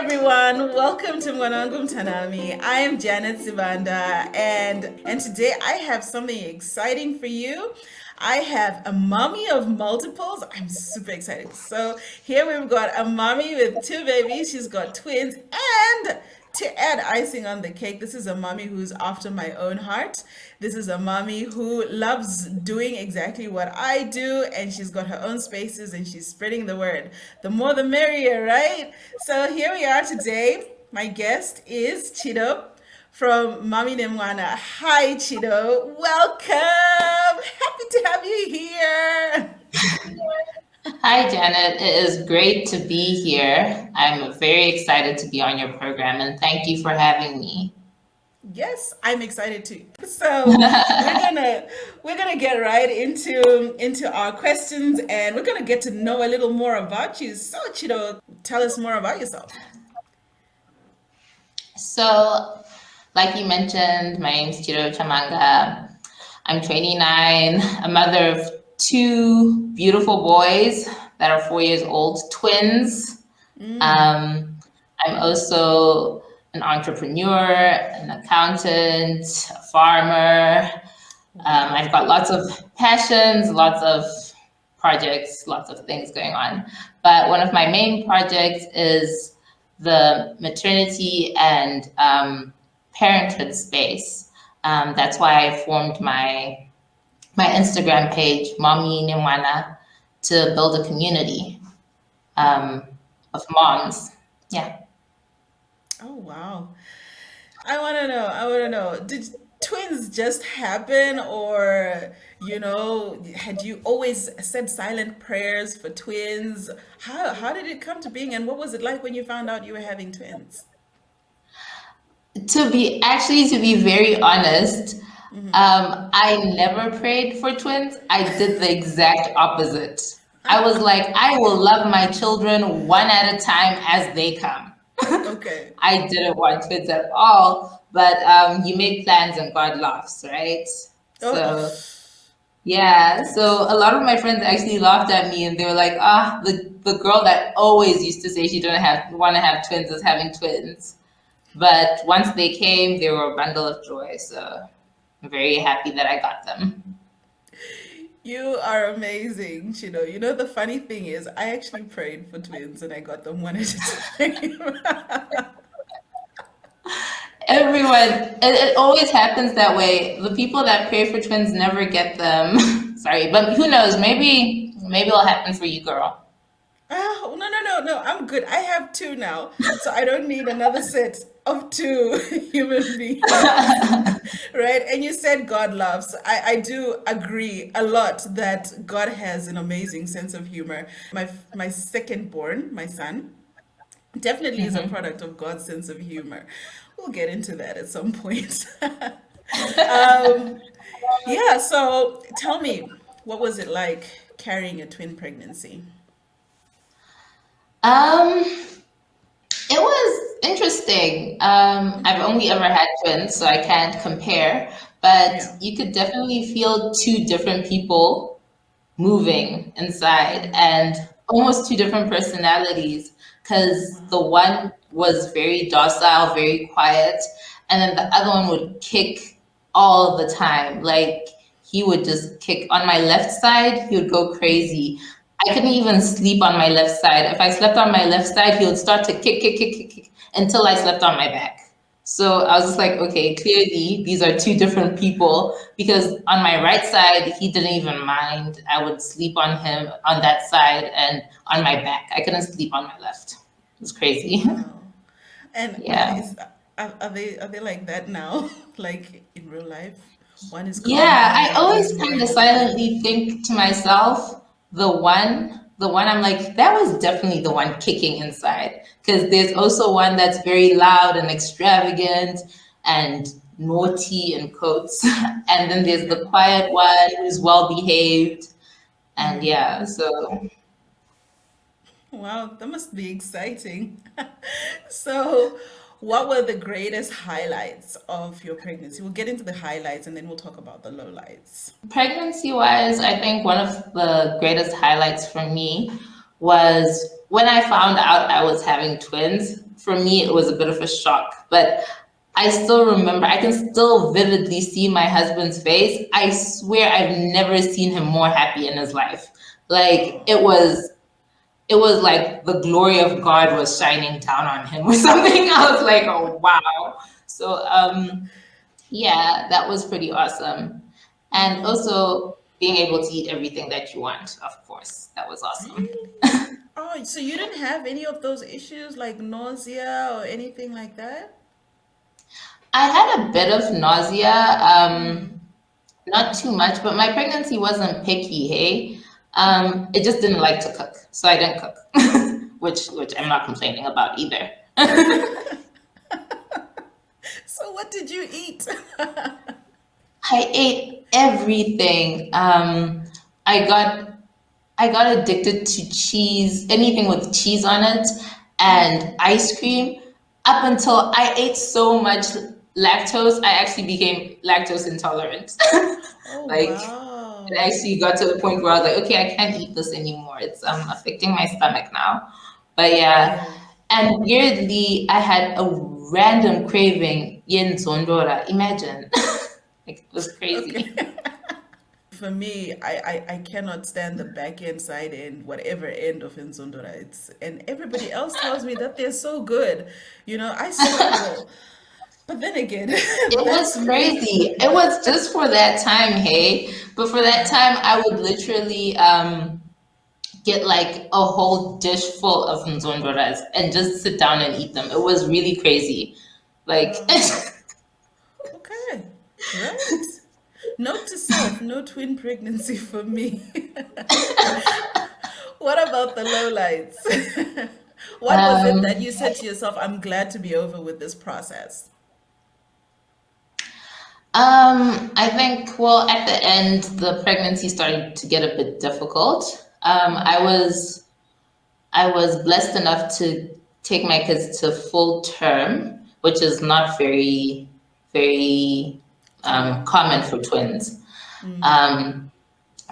everyone, welcome to Mwanangu Mtanami. I am Janet Sibanda, and today I have something exciting for you. I have a mommy of multiples. I'm super excited. So here we've got a mommy with two babies. She's got twins, and to add icing on the cake, this is a mommy who's after my own heart. This is a mommy who loves doing exactly what I do, and she's got her own spaces and she's spreading the word. The more the merrier, right? So here we are today. My guest is Chido from Mommy neMwana. Hi, Chido. Welcome. Happy to have you here. Hi, Janet. It is great to be here. I'm very excited to be on your program and thank you for having me. Yes, I'm excited too. So we're gonna get right into our questions, and we're gonna get to know a little more about you. So Chido, tell us more about yourself. So, like you mentioned, my name is Chido Chamanga. I'm 29, a mother of two beautiful boys that are 4 years old, twins. I'm also an entrepreneur, an accountant, a farmer. I've got lots of passions, lots of projects, lots of things going on. But one of my main projects is the maternity and parenthood space. That's why I formed my Instagram page, Mommy neMwana, to build a community of moms. Yeah. Oh wow. I wanna know. Did twins just happen, or had you always said silent prayers for twins? How did it come to being, and what was it like when you found out you were having twins? To be very honest, I never prayed for twins. I did the exact opposite. I was like, I will love my children one at a time as they come. Okay. I didn't want twins at all, but you make plans and God laughs, right? Oh, So yeah, so a lot of my friends actually laughed at me and they were like, the girl that always used to say she didn't have want to have twins is having twins. But once they came, they were a bundle of joy. So I'm very happy that I got them. you are amazing, Chino. You know, the funny thing is, I actually prayed for twins and I got them one at a time. Everyone, it always happens that way. The people that pray for twins never get them. Sorry, but who knows? Maybe it'll happen for you, girl. Oh, no, no, no, no. I'm good. I have two now. So I don't need another set of two human beings. Right? And you said God loves. I do agree a lot that God has an amazing sense of humor. My second born, my son, definitely is a Mhm. product of God's sense of humor. We'll get into that at some point. um, yeah, so tell me, what was it like carrying a twin pregnancy? Um, it was interesting. I've only ever had twins, so I can't compare, but Yeah. you could definitely feel two different people moving inside and almost two different personalities because the Wow. one was very docile, very quiet, and then the other one would kick all the time. Like he would just kick on my left side, he would go crazy. I couldn't even sleep on my left side. If I slept on my left side, he would start to kick until I slept on my back. So I was just like, okay, clearly these are two different people because on my right side, he didn't even mind. I would sleep on him on that side and on my back. I couldn't sleep on my left. It was crazy. Wow. And Yeah. is are they like that now? Like in real life? One is Yeah, calmer, I the other always is more kind of emotional. silently think to myself, the one I'm like, that was definitely the one kicking inside. Because there's also one that's very loud and extravagant and naughty in quotes. And then there's Okay. the quiet one who's well behaved. And yeah, so Wow, that must be exciting. So, what were the greatest highlights of your pregnancy? We'll get into the highlights and then we'll talk about the lowlights. pregnancy wise, I think one of the greatest highlights for me was when I found out I was having twins. for me, it was a bit of a shock. But I still remember, I can still vividly see my husband's face. I swear I've never seen him more happy in his life. Like Oh. it was like the glory of God was shining down on him or something. I was like, oh wow. So yeah, that was pretty awesome. And Mm, also being able to eat everything that you want, of course. That was awesome. really? Oh, so you didn't have any of those issues like nausea or anything like that? I had a bit of nausea, Mm. not too much, but my pregnancy wasn't picky, hey. It just didn't like to cook, so I didn't cook, which I'm not complaining about either. So what did you eat? I ate everything. I got I got addicted to cheese, anything with cheese on it, and ice cream. Up until I ate so much lactose, I actually became lactose intolerant. Oh, Like it wow. actually got to the point where I was like, okay, I can't eat this anymore. It's affecting my stomach now. But yeah, Yeah. and weirdly, I had a random craving yen zondora. Imagine, like it was Okay. crazy. For me, I cannot stand the back end, side end, whatever end of Nzondora. And everybody else tells me that they're so good. I struggle. But then again, It that's was me. crazy. It was just for that time, hey. But for that Yeah. time, I would literally get like a whole dish full of nzondoras and just sit down and eat them. It was really crazy. Like, Oh, okay. Right. Note to self, no twin pregnancy for me. What about the lowlights? What was it that um, you said to yourself, I'm glad to be over with this process? I think, well, at the end, the pregnancy started to get a bit difficult. I was blessed enough to take my kids to full term, which is not very Common. common for twins. Mm. Um,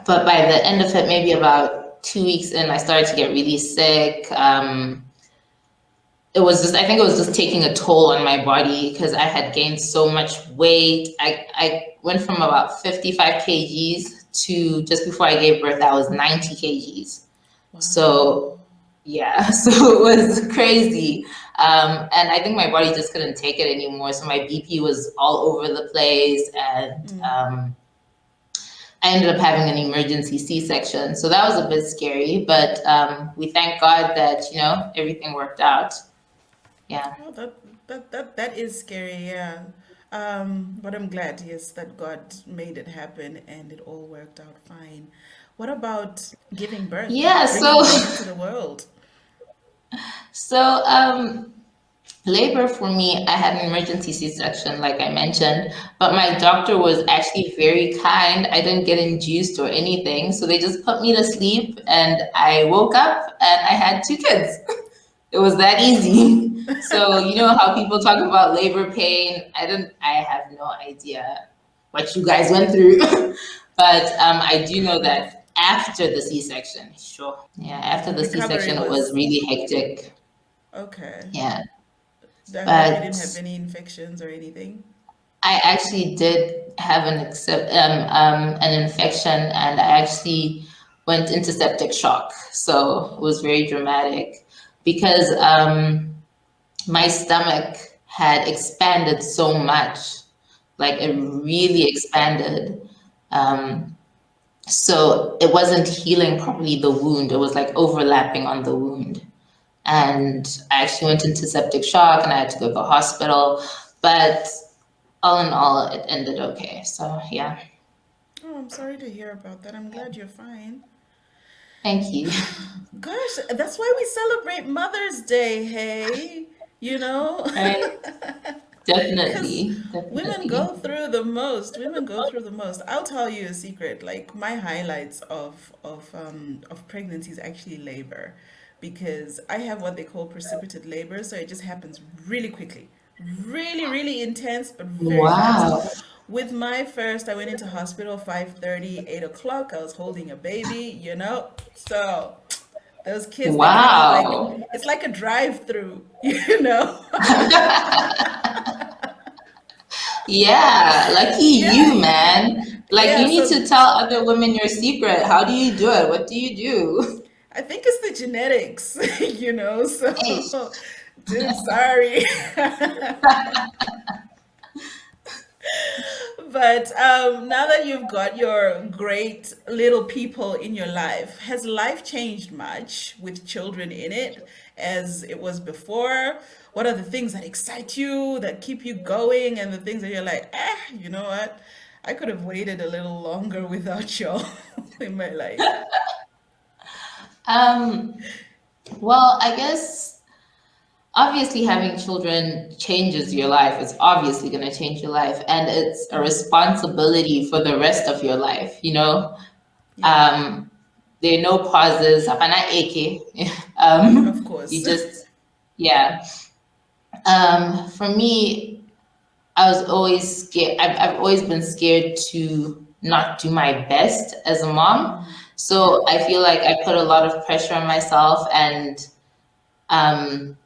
but by the end of it, maybe about 2 weeks in, I started to get really sick. It was just, I think it was just taking a toll on my body because I had gained so much weight. I went from about 55 kgs to just before I gave birth, I was 90 kgs. Wow. So yeah, so it was crazy. And I think my body just couldn't take it anymore. So my BP was all over the place, and Mm. I ended up having an emergency C-section. So that was a bit scary, but we thank God that everything worked out. Yeah. Oh, that is scary, yeah. But I'm glad, yes, that God made it happen and it all worked out fine. What about giving birth, Yeah. bringing So them into the world? so labor for me, I had an emergency C-section, like I mentioned, but my doctor was actually very kind. I didn't get induced or anything, so they just put me to sleep, and I woke up and I had two kids. It was that easy. So you know how people talk about labor pain. I have no idea what you guys went through, but I do know that after the C-section, sure, yeah, after the Recovery C-section, it was was really hectic. okay. Yeah, I hope you didn't have but any infections or anything. I actually did have an infection, and I actually went into septic shock. So it was very dramatic because my stomach had expanded so much, like it really expanded. Um, so it wasn't healing properly the wound. It was like overlapping on the wound. And I actually went into septic shock and I had to go to the hospital. But all in all, it ended okay. So yeah, Oh, I'm sorry to hear about that. I'm glad you're fine. thank you. Gosh, that's why we celebrate Mother's Day, hey? You know? Right, Because definitely, women go definitely. through the most. Women go through the most. I'll tell you a secret. Like my highlights of pregnancy is actually labor, because I have what they call precipitate labor, so it just happens really quickly, really really intense, but very fast. Wow. With my first, I went into hospital 5:30, 8 o'clock. I was holding a baby. So Those kids, they kind of like, Wow. it's like a drive-through, you know? Yeah, lucky you, Yeah, man. Like you yeah. need So to tell other women your secret. How do you do it? What do you do? I think it's the genetics, you know? Hey. So, dude, sorry. But now that you've got your great little people in your life, has life changed much with children in it as it was before? What are the things that excite you, that keep you going, and the things that you're like, you know what? I could have waited a little longer without y'all in my life. Um, well, I guess obviously having children changes your life. It's obviously going to change your life, and it's a responsibility for the rest of your life, you know? Yeah, Um, there are no pauses. Hapana eke. of You course. just, yeah. For me, I was always scared. I've always been scared to not do my best as a mom. Yeah. So I feel like I put a lot of pressure on myself, and um,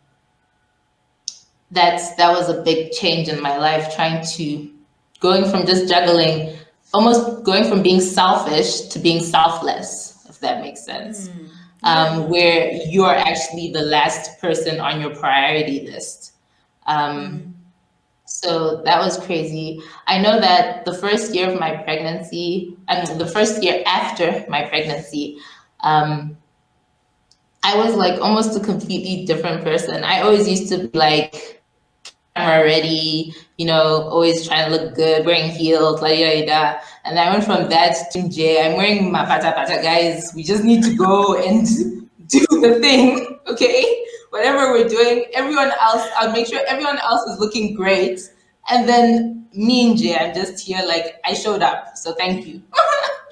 that was a big change in my life. Trying to going from just juggling, almost going from being selfish to being selfless, if that makes sense. Yeah, no, Where totally. you're actually the last person on your priority list. Um, So that was crazy. I know that the first year of my pregnancy, I mean, the first year after my pregnancy, um, I was like almost a completely different person. I always used to be like camera ready, you know, always trying to look good, wearing heels, la da da da. And I went from that to J. I'm wearing my pata pata, guys. We just need to go and do the thing, okay? Whatever we're doing, everyone else, I'll make sure everyone else is looking great. And then me and Jay, I'm just here like I showed up. So thank you.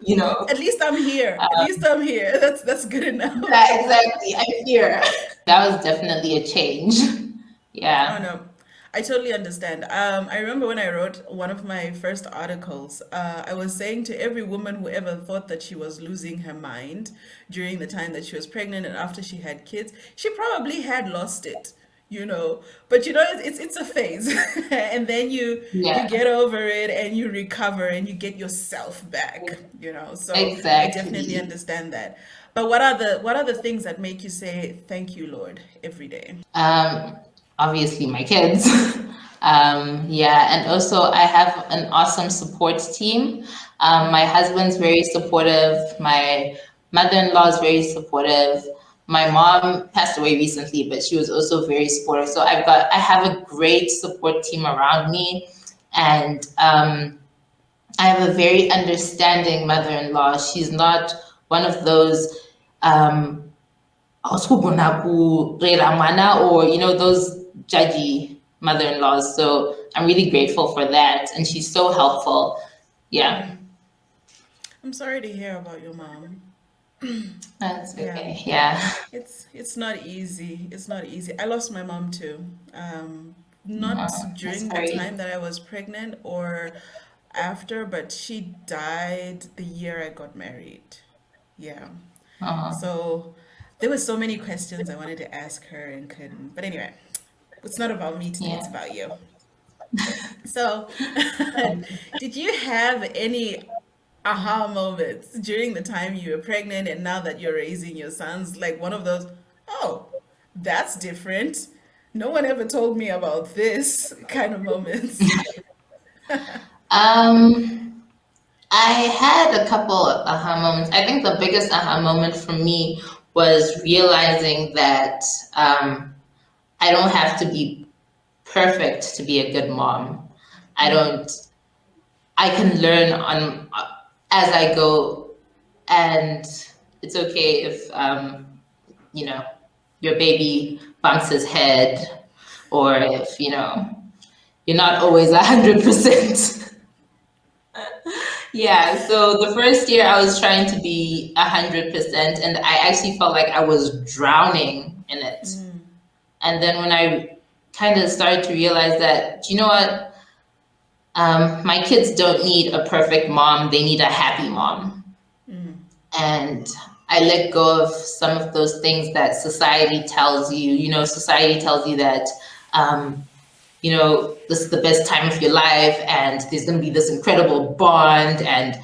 You know? At least I'm here. At least I'm here. That's good enough. Yeah, exactly. I'm here. That was definitely a change. Oh Yeah. no, I totally understand. I remember when I wrote one of my first articles, I was saying to every woman who ever thought that she was losing her mind during the time that she was pregnant and after she had kids, she probably had lost it, you know. But you know, it's a phase, and then you Yeah, get over it and you recover and you get yourself back, you know. So I definitely exactly. understand that. But what are the things that make you say thank you, Lord, every day? Um, Obviously my kids. Yeah, and also I have an awesome support team. My husband's very supportive. My mother-in-law is very supportive. My mom passed away recently, but she was also very supportive. So I have a great support team around me, and I have a very understanding mother-in-law. She's not one of those um, or you know those judgy mother-in-laws. So I'm really grateful for that, and she's so helpful. Yeah, I'm sorry to hear about your mom. that's Yeah, okay. Yeah. it's not easy. It's not easy. I lost my mom too. Not I'm during the sorry. time that I was pregnant or after, but she died the year I got married. Yeah. uh So there were so many questions I wanted to ask her and couldn't. But anyway, it's not about me today, it's yeah. about you. So, did you have any aha moments during the time you were pregnant and now that you're raising your sons? Like one of those, oh, that's different. No one ever told me about this kind of moments. um I had a couple of aha moments. I think the biggest aha moment for me was realizing that I don't have to be perfect to be a good mom. I don't I can learn on as I go, and it's okay if you know your baby bumps his head, or if you're not always 100%. Yeah. So the first year I was trying to be 100%, and I actually felt like I was drowning in it. And then when I kind of started to realize that, you know what, my kids don't need a perfect mom; they need a happy mom. And I let go of some of those things that society tells you. You know, society tells you that, um, you know, this is the best time of your life, and there's going to be this incredible bond, and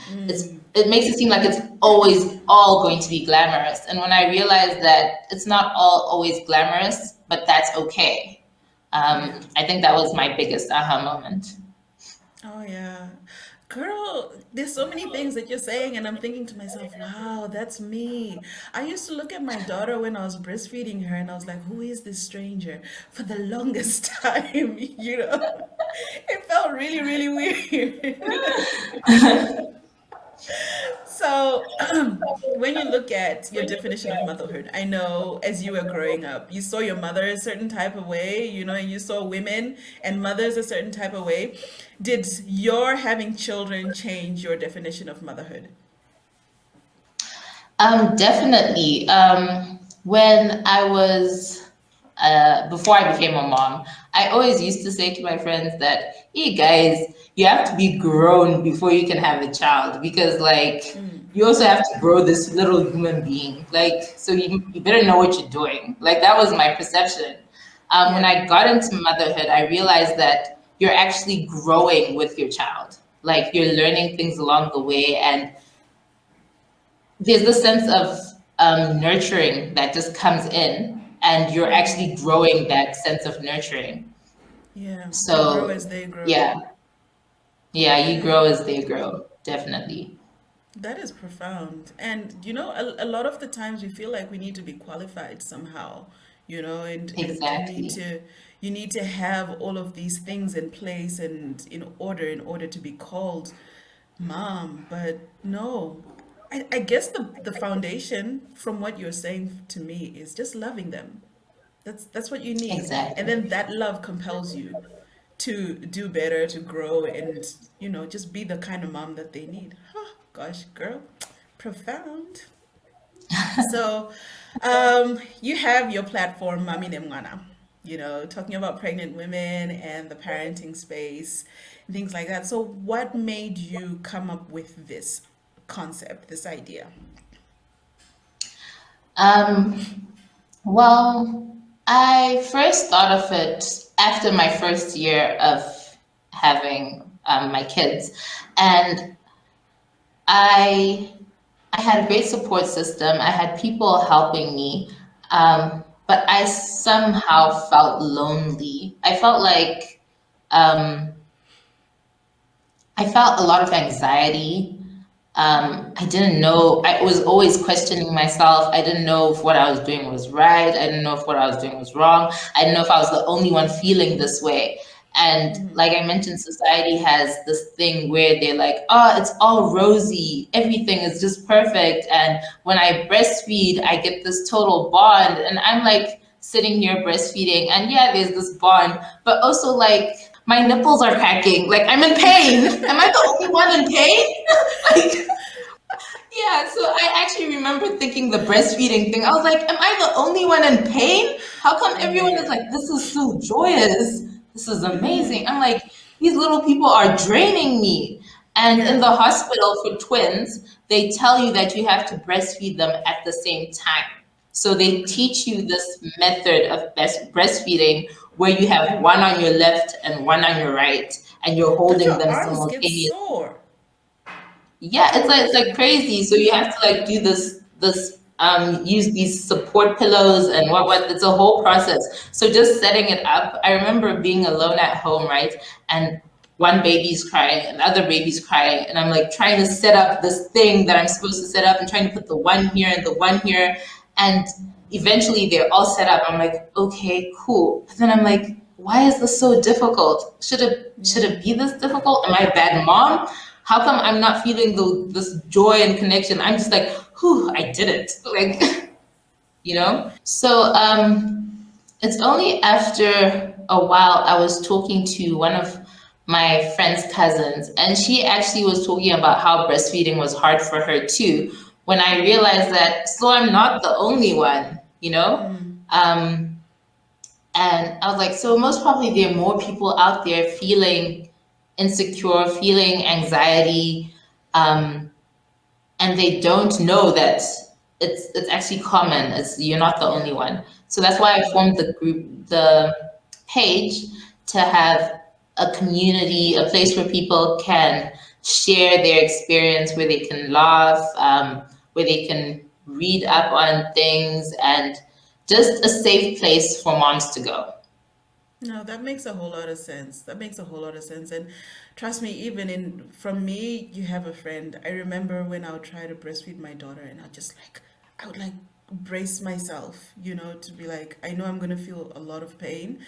it makes it seem like it's always all going to be glamorous. And when I realized that it's not all always glamorous, but that's okay, Yeah. I think that was my biggest aha moment. Oh yeah. Girl, there's so many things that you're saying, and I'm thinking to myself, wow, that's me. I used to look at my daughter when I was breastfeeding her, and I was like, who is this stranger? For the longest time, you know? It felt really, really weird. So, when you look at your definition of motherhood, I know as you were growing up, you saw your mother a certain type of way, you know, and you saw women and mothers a certain type of way. Did your having children change your definition of motherhood? Definitely. When I was, before I became a mom, I always used to say to my friends that, hey guys, you have to be grown before you can have a child, because like you also have to grow this little human being. Like, so you better know what you're doing. Like that was my perception. When Yeah. I got into motherhood, I realized that you're actually growing with your child. Like you're learning things along the way, and there's this sense of nurturing that just comes in, and you're actually growing that sense of nurturing. Yeah. You grow So as they grow. yeah, yeah, you Okay. grow as they grow, definitely. That is profound. And you know, a lot of the times we feel like we need to be qualified somehow, you know, and Exactly. you need to have all of these things in place and in order to be called mom. But no. I guess the foundation from what you're saying to me is just loving them. That's what you need. And Exactly. then that love compels you to do better, to grow, and just be the kind of mom that they need. Huh, gosh, girl, profound. So, you have your platform, Mami neMwana, talking about pregnant women and the parenting space, things like that. So, what made you come up with this concept, this idea? Well, I first thought of it after my first year of having my kids, and I I had a great support system. I had people helping me, but I somehow felt lonely. Um, I felt a lot of anxiety. I didn't know. I was always questioning myself. I didn't know if what I was doing was right. I didn't know if what I was doing was wrong. I didn't know if I was the only one feeling this way. And like I mentioned, society has this thing where they're like, oh, it's all rosy. Everything is just perfect. And when I breastfeed, I get this total bond. And I'm like sitting here breastfeeding. And yeah, there's this bond, but also like my nipples are cracking. Like I'm in pain. Am I the only one in pain? Like, yeah, so I actually remember thinking the breastfeeding thing. I was like, am I the only one in pain? How come everyone is Yeah. like, this is so joyous? This is amazing. I'm like, these little people are draining me. And in Yeah. the hospital for twins, they tell you that you have to breastfeed them at the same time. So they Okay. teach you this method of breastfeeding where you have one on your left and one on your right, and you're Don't holding your them arms get simultaneously. sore? Yeah, it's like crazy. So you have to like do use these support pillows and what it's a whole process. So just setting it up. I remember being alone at home, right? And one baby's crying, another baby's crying, and I'm like trying to set up this thing that I'm supposed to set up and trying to put the one here and the one here. And eventually they're all set up. I'm like, okay, cool. But then I'm like, why is this so difficult? Should Yeah. it be this difficult? Am I a bad mom? How come I'm not feeling this joy and connection? I'm just like, whew, I did it. Like, you know? So it's only after a while I was talking to one of my friend's cousins, and she actually was talking about how breastfeeding was hard for her too. When I realized that, so I'm not the only one, you know? Um, and I was like, so most probably there are more people out there feeling insecure, feeling anxiety, um, and they don't know that it's actually common. It's you're not the only Yeah. one. So that's why I formed the group, the page, to have a community, a place where people can share their experience, where they can laugh, where they can read up on things, and just a safe place for moms to go. No, that makes a whole lot of sense. That makes a whole lot of sense. And trust me, even in from me, you have a friend. I remember when I would try to breastfeed my daughter, and I would like brace myself, to be like, I know I'm gonna feel a lot of pain,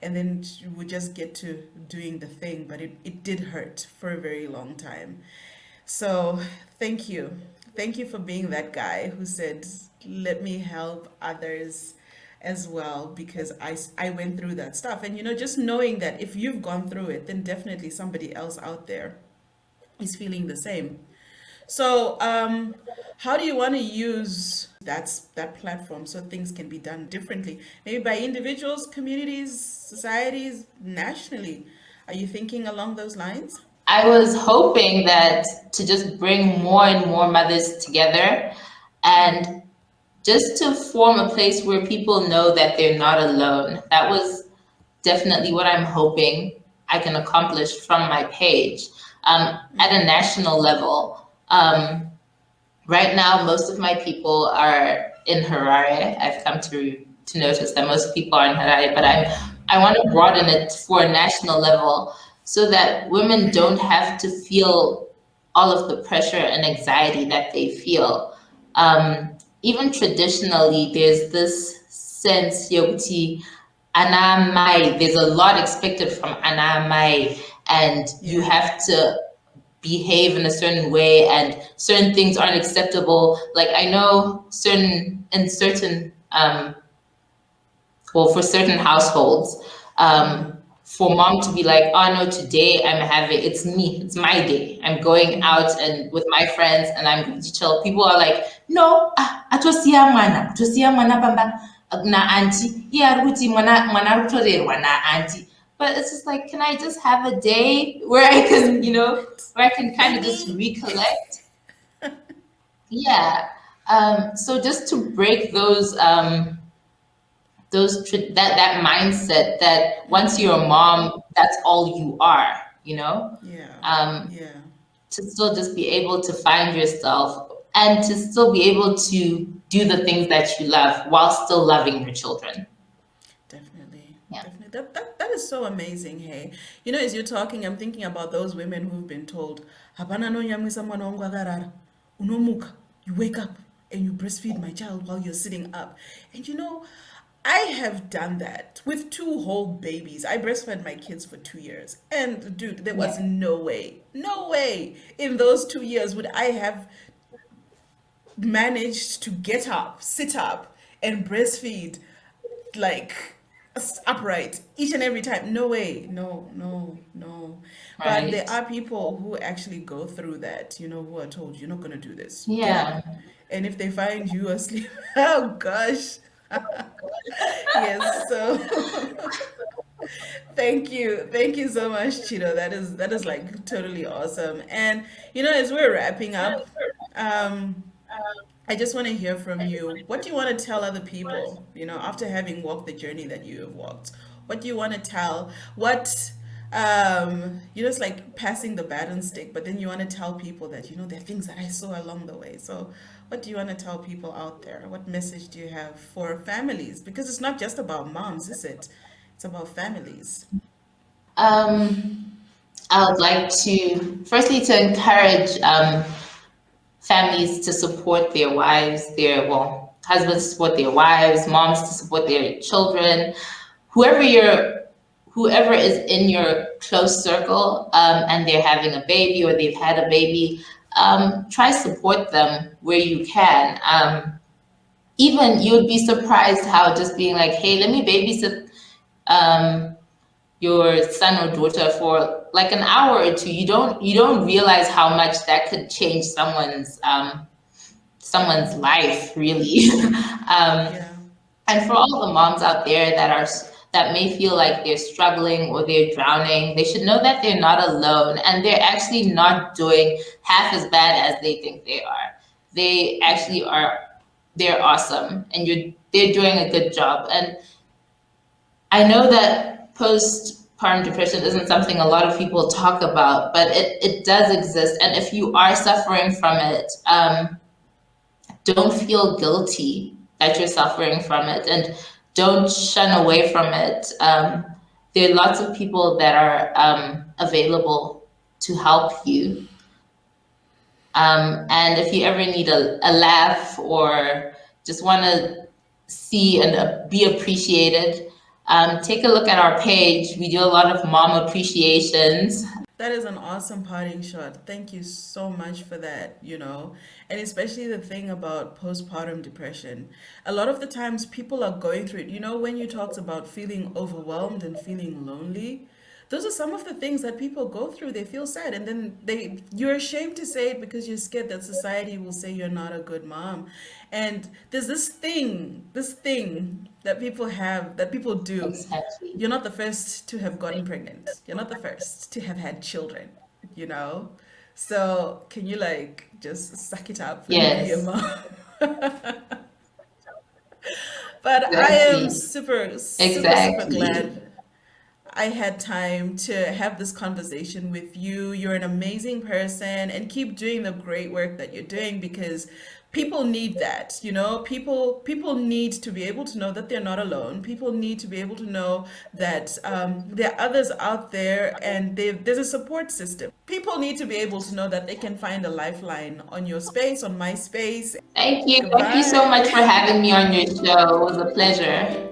and then we just get to doing the thing, but it did hurt for a very long time. So thank you. Thank you for being that guy who said, let me help others as well, because I went through that stuff. And, just knowing that if you've gone through it, then definitely somebody else out there is feeling the same. So, how do you want to use that platform so things can be done differently? Maybe by individuals, communities, societies, nationally. Are you thinking along those lines? I was hoping that to just bring more and more mothers together, and just to form a place where people know that they're not alone. That was definitely what I'm hoping I can accomplish from my page. At a national level, right now, most of my people are in Harare. I've come to notice that most people are in Harare, but I want to broaden it for a national level so that women don't have to feel all of the pressure and anxiety that they feel. Even traditionally, there's this sense, Yogti, Anamai, there's a lot expected from Anamai, and you Yeah. have to behave in a certain way, and certain things aren't acceptable. Like I know certain well, for certain households, for mom to be like, oh no, today it's me, it's my day. I'm going out and with my friends and I'm going to chill. People are like, no, atosia mwana bamba na auntie. Yeah, ruti mwana rutorerwa na auntie. But it's just like, can I just have a day where I Just a can, moment. where I can kind Be of just me. recollect? Yeah. So just to break that mindset that once you're a mom, that's all you are, Yeah. um, Yeah. to still just be able to find yourself and to still be able to do the things that you love while still loving your children. Definitely. Yeah. Definitely. That is so amazing, hey. As you're talking, I'm thinking about those women who've been told, "Hapana no nyamwisa mwana wangu agarara." Unomuka. You wake up and you breastfeed my child while you're sitting up. And I have done that with two whole babies. I breastfed my kids for 2 years. And dude, there was Yeah. no way in those 2 years would I have managed to get up, sit up, and breastfeed like upright each and every time. No way. No, no, no. But there Right. are people who actually go through that, who are told, you're not going to do this. Get up. Yeah. And if they find you asleep, oh gosh. Yes, so thank you. Thank you so much, Chido. That is like totally awesome. And as we're wrapping up, um, I just want to hear from you. What do you want to tell other people, after having walked the journey that you have walked? What do you want to tell? It's like passing the baton stick, but then you want to tell people that, there are things that I saw along the way. So, what do you want to tell people out there? What message do you have for families? Because it's not just about moms, is it? It's about families. Um, I would like to firstly to encourage families to support their wives, husbands to support their wives, moms to support their children, whoever you're whoever is in your close circle, and they're having a baby or they've had a baby, try support them where you can. Even you would be surprised how just being like, hey, let me babysit um, your son or daughter for like an hour or two. You don't realize how much that could change someone's life, really. um, Yeah. and for all the moms out there that may feel like they're struggling or they're drowning, they should know that they're not alone and they're actually not doing half as bad as they think they are. They Yeah. actually are they're awesome and they're doing a good job. And I know that postpartum depression isn't something a lot of people talk about, but it does exist. And if you are suffering from it, don't feel guilty that you're suffering from it, and don't shun away from it. There are lots of people that are available to help you. And if you ever need a laugh or just want to see and be appreciated, take a look at our page. We do a lot of mom appreciations. That is an awesome parting shot. Thank you so much for that, and especially the thing about postpartum depression. A lot of the times people are going through it. When you talked about feeling overwhelmed and feeling lonely, those are some of the things that people go through. They feel sad, and then you're ashamed to say it because you're scared that society will say you're not a good mom. And there's this thing that people have, that people do. Exactly. You're not the first to have gotten pregnant. You're not the first to have had children, you know? So can you like just suck it up and be a Yes, mom? But I am exactly. super, super, super Exactly. glad I had time to have this conversation with you. You're an amazing person, and keep doing the great work that you're doing, because people need that, people need to be able to know that they're not alone. People need to be able to know that there are others out there, and there's a support system. People need to be able to know that they can find a lifeline on your space, on my space. Thank you. Thank you so much for Goodbye. having me on your show. It was a pleasure.